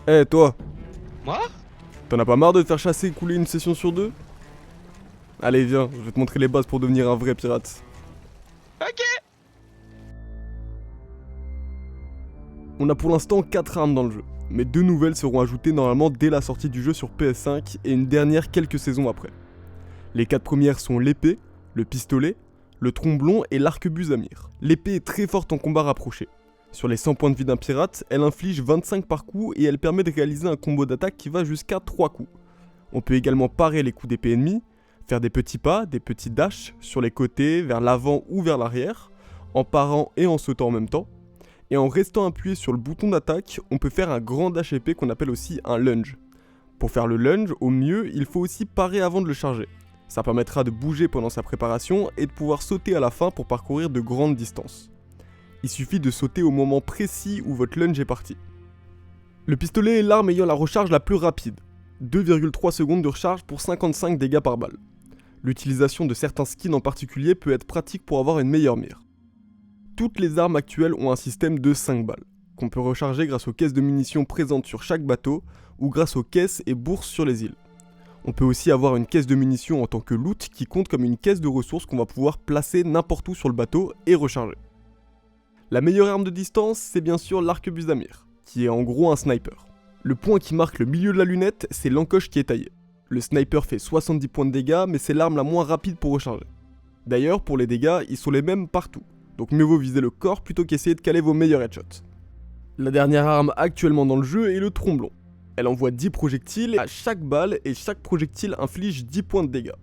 Eh toi, Moi? t'en as pas marre de te faire chasser et couler une session sur deux? Allez viens, je vais te montrer les bases pour devenir un vrai pirate. Ok! On a pour l'instant 4 armes dans le jeu, mais 2 nouvelles seront ajoutées normalement dès la sortie du jeu sur PS5 et une dernière quelques saisons après. Les 4 premières sont l'épée, le pistolet, le tromblon et l'arquebuse à mire. L'épée est très forte en combat rapproché. Sur les 100 points de vie d'un pirate, elle inflige 25 par coup et elle permet de réaliser un combo d'attaque qui va jusqu'à 3 coups. On peut également parer les coups d'épée ennemis, faire des petits pas, des petits dashs sur les côtés, vers l'avant ou vers l'arrière, en parant et en sautant en même temps. Et en restant appuyé sur le bouton d'attaque, on peut faire un grand dash épée qu'on appelle aussi un lunge. Pour faire le lunge, au mieux, il faut aussi parer avant de le charger. Ça permettra de bouger pendant sa préparation et de pouvoir sauter à la fin pour parcourir de grandes distances. Il suffit de sauter au moment précis où votre lunge est parti. Le pistolet est l'arme ayant la recharge la plus rapide, 2,3 secondes de recharge pour 55 dégâts par balle. L'utilisation de certains skins en particulier peut être pratique pour avoir une meilleure mire. Toutes les armes actuelles ont un système de 5 balles, qu'on peut recharger grâce aux caisses de munitions présentes sur chaque bateau ou grâce aux caisses et bourses sur les îles. On peut aussi avoir une caisse de munitions en tant que loot qui compte comme une caisse de ressources qu'on va pouvoir placer n'importe où sur le bateau et recharger. La meilleure arme de distance, c'est bien sûr l'arquebuse d'Amir, qui est en gros un sniper. Le point qui marque le milieu de la lunette, c'est l'encoche qui est taillée. Le sniper fait 70 points de dégâts, mais c'est l'arme la moins rapide pour recharger. D'ailleurs, pour les dégâts, ils sont les mêmes partout, donc mieux vaut viser le corps plutôt qu'essayer de caler vos meilleurs headshots. La dernière arme actuellement dans le jeu est le tromblon. Elle envoie 10 projectiles à chaque balle et chaque projectile inflige 10 points de dégâts.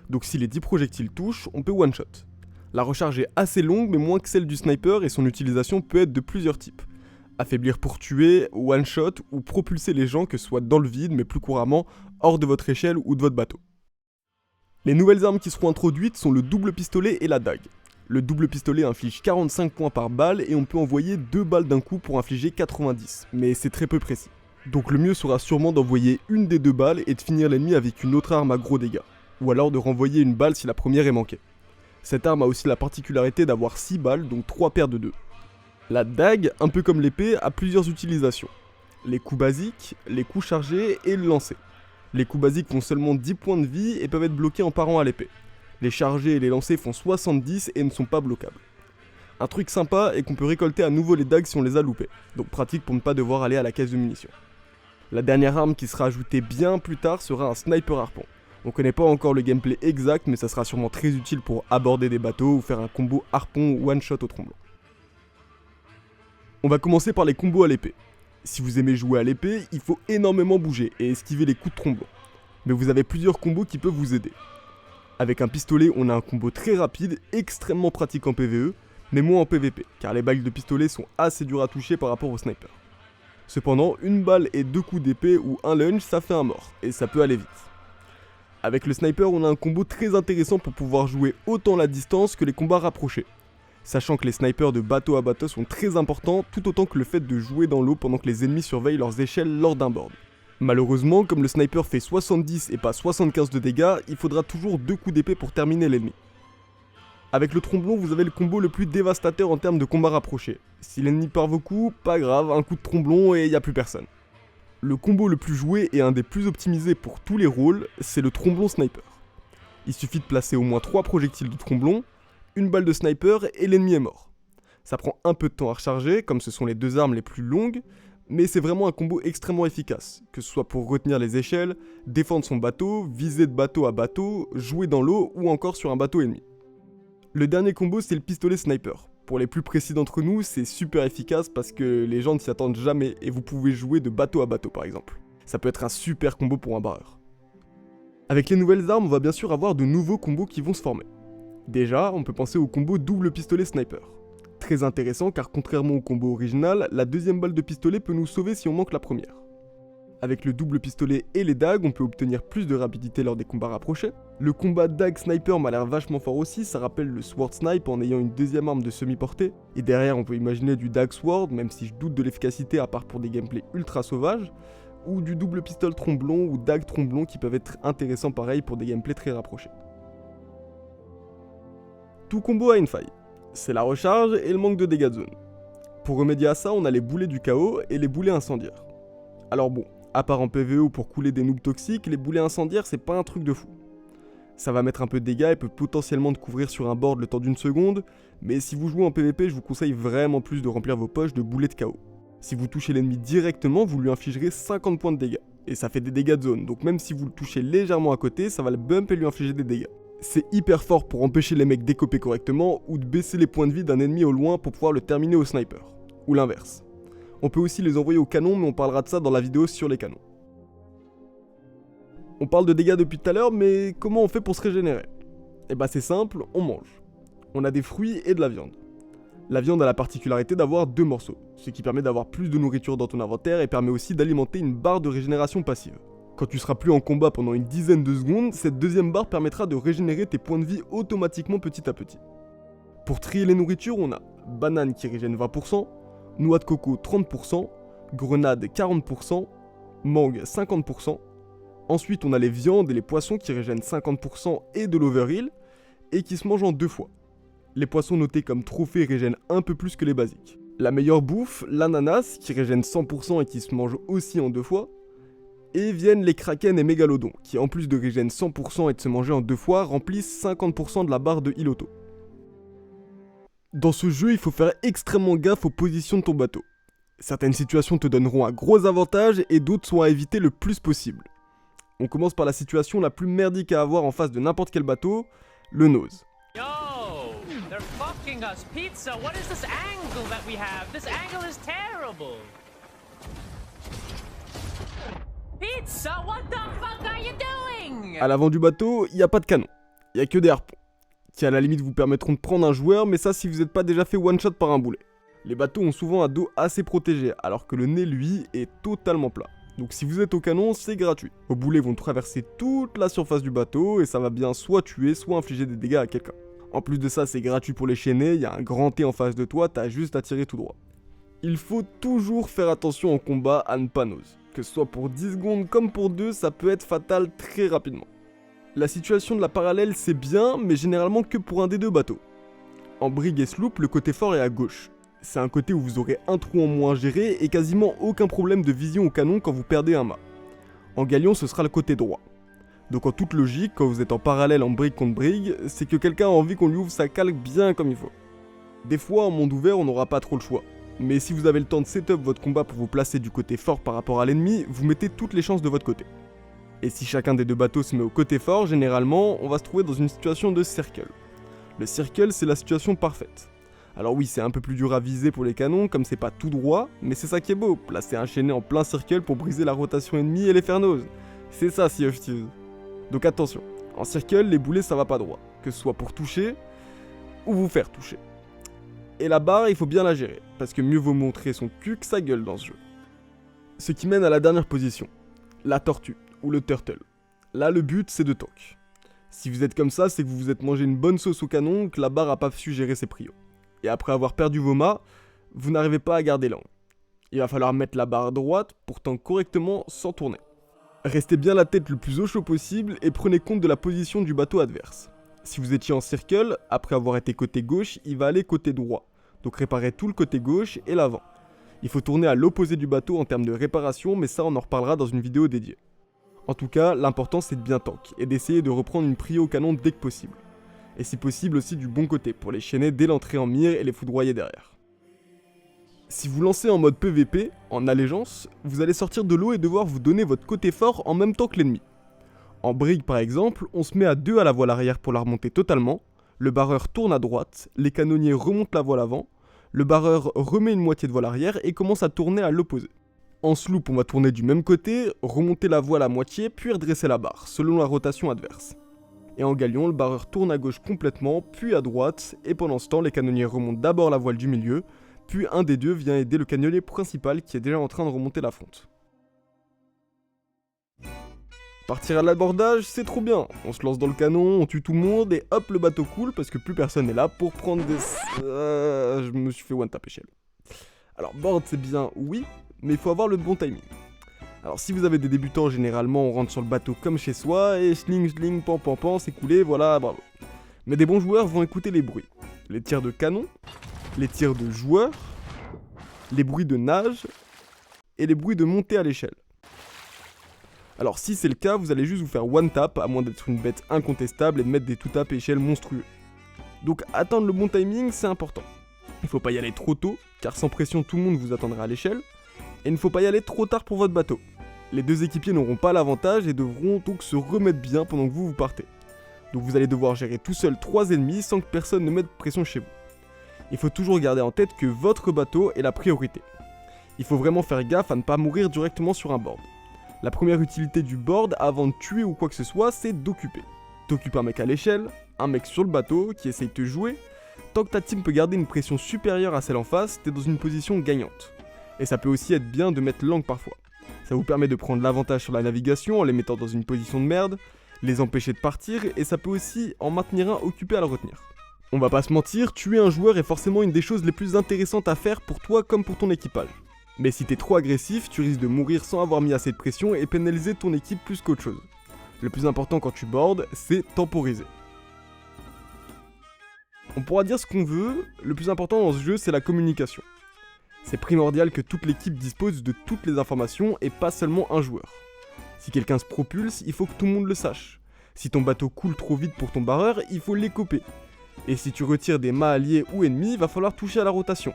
Donc si les 10 projectiles touchent, on peut one-shot. La recharge est assez longue mais moins que celle du sniper et son utilisation peut être de plusieurs types. Affaiblir pour tuer, one-shot ou propulser les gens que ce soit dans le vide mais plus couramment hors de votre échelle ou de votre bateau. Les nouvelles armes qui seront introduites sont le double pistolet et la dague. Le double pistolet inflige 45 points par balle et on peut envoyer 2 balles d'un coup pour infliger 90, mais c'est très peu précis. Donc le mieux sera sûrement d'envoyer une des 2 balles et de finir l'ennemi avec une autre arme à gros dégâts, ou alors de renvoyer une balle si la première est manquée. Cette arme a aussi la particularité d'avoir 6 balles, donc 3 paires de 2. La dague, un peu comme l'épée, a plusieurs utilisations. Les coups basiques, les coups chargés et le lancer. Les coups basiques font seulement 10 points de vie et peuvent être bloqués en parant à l'épée. Les chargés et les lancers font 70 et ne sont pas bloquables. Un truc sympa est qu'on peut récolter à nouveau les dagues si on les a loupées, donc pratique pour ne pas devoir aller à la caisse de munitions. La dernière arme qui sera ajoutée bien plus tard sera un sniper harpon. On connaît pas encore le gameplay exact, mais ça sera sûrement très utile pour aborder des bateaux ou faire un combo harpon one shot au tromblon. On va commencer par les combos à l'épée. Si vous aimez jouer à l'épée, il faut énormément bouger et esquiver les coups de tromblon. Mais vous avez plusieurs combos qui peuvent vous aider. Avec un pistolet, on a un combo très rapide, extrêmement pratique en PvE, mais moins en PvP, car les balles de pistolet sont assez dures à toucher par rapport au sniper. Cependant, une balle et 2 coups d'épée ou un lunge, ça fait un mort, et ça peut aller vite. Avec le sniper, on a un combo très intéressant pour pouvoir jouer autant la distance que les combats rapprochés. Sachant que les snipers de bateau à bateau sont très importants, tout autant que le fait de jouer dans l'eau pendant que les ennemis surveillent leurs échelles lors d'un board. Malheureusement, comme le sniper fait 70 et pas 75 de dégâts, il faudra toujours 2 coups d'épée pour terminer l'ennemi. Avec le tromblon, vous avez le combo le plus dévastateur en termes de combat rapproché. Si l'ennemi part vos coups, pas grave, un coup de tromblon et y a plus personne. Le combo le plus joué et un des plus optimisés pour tous les rôles, c'est le tromblon sniper. Il suffit de placer au moins 3 projectiles de tromblon, une balle de sniper et l'ennemi est mort. Ça prend un peu de temps à recharger, comme ce sont les 2 armes les plus longues, mais c'est vraiment un combo extrêmement efficace, que ce soit pour retenir les échelles, défendre son bateau, viser de bateau à bateau, jouer dans l'eau ou encore sur un bateau ennemi. Le dernier combo, c'est le pistolet sniper. Pour les plus précis d'entre nous, c'est super efficace parce que les gens ne s'y attendent jamais et vous pouvez jouer de bateau à bateau par exemple. Ça peut être un super combo pour un barreur. Avec les nouvelles armes, on va bien sûr avoir de nouveaux combos qui vont se former. Déjà, on peut penser au combo double pistolet sniper. Très intéressant car contrairement au combo original, la deuxième balle de pistolet peut nous sauver si on manque la première. Avec le double pistolet et les dagues, on peut obtenir plus de rapidité lors des combats rapprochés. Le combat dague sniper m'a l'air vachement fort aussi, ça rappelle le sword snipe en ayant une deuxième arme de semi-portée. Et derrière on peut imaginer du dague sword, même si je doute de l'efficacité à part pour des gameplays ultra sauvages, ou du double pistol tromblon ou dague tromblon qui peuvent être intéressants pareil pour des gameplays très rapprochés. Tout combo a une faille, c'est la recharge et le manque de dégâts de zone. Pour remédier à ça, on a les boulets du chaos et les boulets incendiaires. Alors bon, à part en PvE ou pour couler des noobs toxiques, les boulets incendiaires c'est pas un truc de fou. Ça va mettre un peu de dégâts et peut potentiellement te couvrir sur un board le temps d'une seconde, mais si vous jouez en PvP, je vous conseille vraiment plus de remplir vos poches de boulets de KO. Si vous touchez l'ennemi directement, vous lui infligerez 50 points de dégâts. Et ça fait des dégâts de zone, donc même si vous le touchez légèrement à côté, ça va le bump et lui infliger des dégâts. C'est hyper fort pour empêcher les mecs d'écoper correctement ou de baisser les points de vie d'un ennemi au loin pour pouvoir le terminer au sniper. Ou l'inverse. On peut aussi les envoyer au canon, mais on parlera de ça dans la vidéo sur les canons. On parle de dégâts depuis tout à l'heure, mais comment on fait pour se régénérer? Eh bah c'est simple, on mange. On a des fruits et de la viande. La viande a la particularité d'avoir 2 morceaux, ce qui permet d'avoir plus de nourriture dans ton inventaire et permet aussi d'alimenter une barre de régénération passive. Quand tu seras plus en combat pendant une dizaine de secondes, cette deuxième barre permettra de régénérer tes points de vie automatiquement petit à petit. Pour trier les nourritures, on a banane qui régène 20%, noix de coco 30%, grenade 40%, mangue 50%. Ensuite, on a les viandes et les poissons qui régènent 50% et de l'overheal, et qui se mangent en 2 fois. Les poissons notés comme trophées régènent un peu plus que les basiques. La meilleure bouffe, l'ananas, qui régène 100% et qui se mange aussi en 2 fois. Et viennent les kraken et mégalodons, qui en plus de régènent 100% et de se manger en 2 fois, remplissent 50% de la barre de heal auto. Dans ce jeu, il faut faire extrêmement gaffe aux positions de ton bateau. Certaines situations te donneront un gros avantage et d'autres sont à éviter le plus possible. On commence par la situation la plus merdique à avoir en face de n'importe quel bateau, le nose. Yo, they're fucking us. Pizza, what is this angle that we have? This angle is terrible. Pizza, what the fuck are you doing? À l'avant du bateau, il n'y a pas de canon, il n'y a que des harpons, qui à la limite vous permettront de prendre un joueur, mais ça si vous n'êtes pas déjà fait one shot par un boulet. Les bateaux ont souvent un dos assez protégé, alors que le nez lui est totalement plat. Donc si vous êtes au canon, c'est gratuit. Vos boulets vont traverser toute la surface du bateau et ça va bien soit tuer, soit infliger des dégâts à quelqu'un. En plus de ça, c'est gratuit pour les chaîner, il y a un grand T en face de toi, t'as juste à tirer tout droit. Il faut toujours faire attention en combat à ne pas nose. Que ce soit pour 10 secondes comme pour 2, ça peut être fatal très rapidement. La situation de la parallèle c'est bien, mais généralement que pour un des 2 bateaux. En brig et sloop, le côté fort est à gauche. C'est un côté où vous aurez un trou en moins à gérer et quasiment aucun problème de vision au canon quand vous perdez un mât. En galion, ce sera le côté droit. Donc en toute logique, quand vous êtes en parallèle en brig contre brig, c'est que quelqu'un a envie qu'on lui ouvre sa calque bien comme il faut. Des fois, en monde ouvert, on n'aura pas trop le choix. Mais si vous avez le temps de setup votre combat pour vous placer du côté fort par rapport à l'ennemi, vous mettez toutes les chances de votre côté. Et si chacun des 2 bateaux se met au côté fort, généralement, on va se trouver dans une situation de circle. Le circle, c'est la situation parfaite. Alors oui, c'est un peu plus dur à viser pour les canons, comme c'est pas tout droit, mais c'est ça qui est beau, placer un chaîné en plein circle pour briser la rotation ennemie et les faire nose. C'est ça, Sea of Thieves. Donc attention, en circle, les boulets ça va pas droit, que ce soit pour toucher, ou vous faire toucher. Et la barre, il faut bien la gérer, parce que mieux vaut montrer son cul que sa gueule dans ce jeu. Ce qui mène à la dernière position, la tortue, ou le turtle. Là, le but, c'est de tank. Si vous êtes comme ça, c'est que vous vous êtes mangé une bonne sauce au canon, que la barre a pas su gérer ses prios. Et après avoir perdu vos mâts, vous n'arrivez pas à garder l'angle. Il va falloir mettre la barre droite pour tank correctement sans tourner. Restez bien la tête le plus au chaud possible et prenez compte de la position du bateau adverse. Si vous étiez en circle, après avoir été côté gauche, il va aller côté droit. Donc réparez tout le côté gauche et l'avant. Il faut tourner à l'opposé du bateau en termes de réparation, mais ça on en reparlera dans une vidéo dédiée. En tout cas, l'important c'est de bien tank et d'essayer de reprendre une prio au canon dès que possible. Et si possible aussi du bon côté pour les chaîner dès l'entrée en mire et les foudroyer derrière. Si vous lancez en mode PVP, en allégeance, vous allez sortir de l'eau et devoir vous donner votre côté fort en même temps que l'ennemi. En brig par exemple, on se met à 2 à la voile arrière pour la remonter totalement, le barreur tourne à droite, les canonniers remontent la voile avant, le barreur remet une moitié de voile arrière et commence à tourner à l'opposé. En sloop, on va tourner du même côté, remonter la voile à moitié, puis redresser la barre, selon la rotation adverse. Et en galion, le barreur tourne à gauche complètement, puis à droite, et pendant ce temps, les canonniers remontent d'abord la voile du milieu, puis un des 2 vient aider le canonnier principal qui est déjà en train de remonter la fonte. Partir à l'abordage, c'est trop bien. On se lance dans le canon, on tue tout le monde, et hop, le bateau coule, parce que plus personne n'est là pour prendre des... je me suis fait one-tap échelle. Alors, board c'est bien, oui, mais il faut avoir le bon timing. Alors si vous avez des débutants, généralement on rentre sur le bateau comme chez soi, et sling, pan, c'est coulé, voilà, bravo. Mais des bons joueurs vont écouter les bruits. Les tirs de canon, les tirs de joueurs, les bruits de nage, et les bruits de montée à l'échelle. Alors si c'est le cas, vous allez juste vous faire one tap, à moins d'être une bête incontestable et de mettre des two tap échelle monstrueux. Donc attendre le bon timing, c'est important. Il faut pas y aller trop tôt, car sans pression tout le monde vous attendra à l'échelle, et il ne faut pas y aller trop tard pour votre bateau. Les deux équipiers n'auront pas l'avantage et devront donc se remettre bien pendant que vous partez. Donc vous allez devoir gérer tout seul 3 ennemis sans que personne ne mette pression chez vous. Il faut toujours garder en tête que votre bateau est la priorité. Il faut vraiment faire gaffe à ne pas mourir directement sur un board. La première utilité du board avant de tuer ou quoi que ce soit, c'est d'occuper. T'occupes un mec à l'échelle, un mec sur le bateau qui essaye de te jouer. Tant que ta team peut garder une pression supérieure à celle en face, t'es dans une position gagnante. Et ça peut aussi être bien de mettre l'angle parfois. Ça vous permet de prendre l'avantage sur la navigation en les mettant dans une position de merde, les empêcher de partir, et ça peut aussi en maintenir un occupé à le retenir. On va pas se mentir, tuer un joueur est forcément une des choses les plus intéressantes à faire pour toi comme pour ton équipage. Mais si t'es trop agressif, tu risques de mourir sans avoir mis assez de pression et pénaliser ton équipe plus qu'autre chose. Le plus important quand tu boardes, c'est temporiser. On pourra dire ce qu'on veut, le plus important dans ce jeu c'est la communication. C'est primordial que toute l'équipe dispose de toutes les informations et pas seulement un joueur. Si quelqu'un se propulse, il faut que tout le monde le sache. Si ton bateau coule trop vite pour ton barreur, il faut l'écoper. Et si tu retires des mâts alliés ou ennemis, il va falloir toucher à la rotation.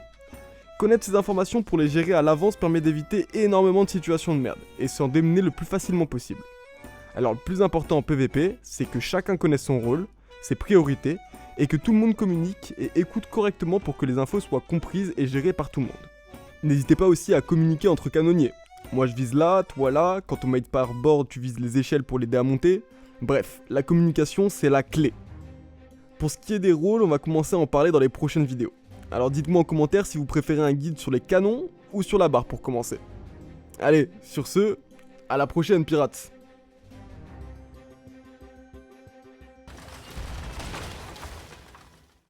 Connaître ces informations pour les gérer à l'avance permet d'éviter énormément de situations de merde, et s'en démener le plus facilement possible. Alors le plus important en PvP, c'est que chacun connaisse son rôle, ses priorités, et que tout le monde communique et écoute correctement pour que les infos soient comprises et gérées par tout le monde. N'hésitez pas aussi à communiquer entre canonniers. Moi je vise là, toi là, quand on mate par board tu vises les échelles pour l'aider à monter. Bref, la communication c'est la clé. Pour ce qui est des rôles, on va commencer à en parler dans les prochaines vidéos. Alors dites-moi en commentaire si vous préférez un guide sur les canons ou sur la barre pour commencer. Allez, sur ce, à la prochaine pirates.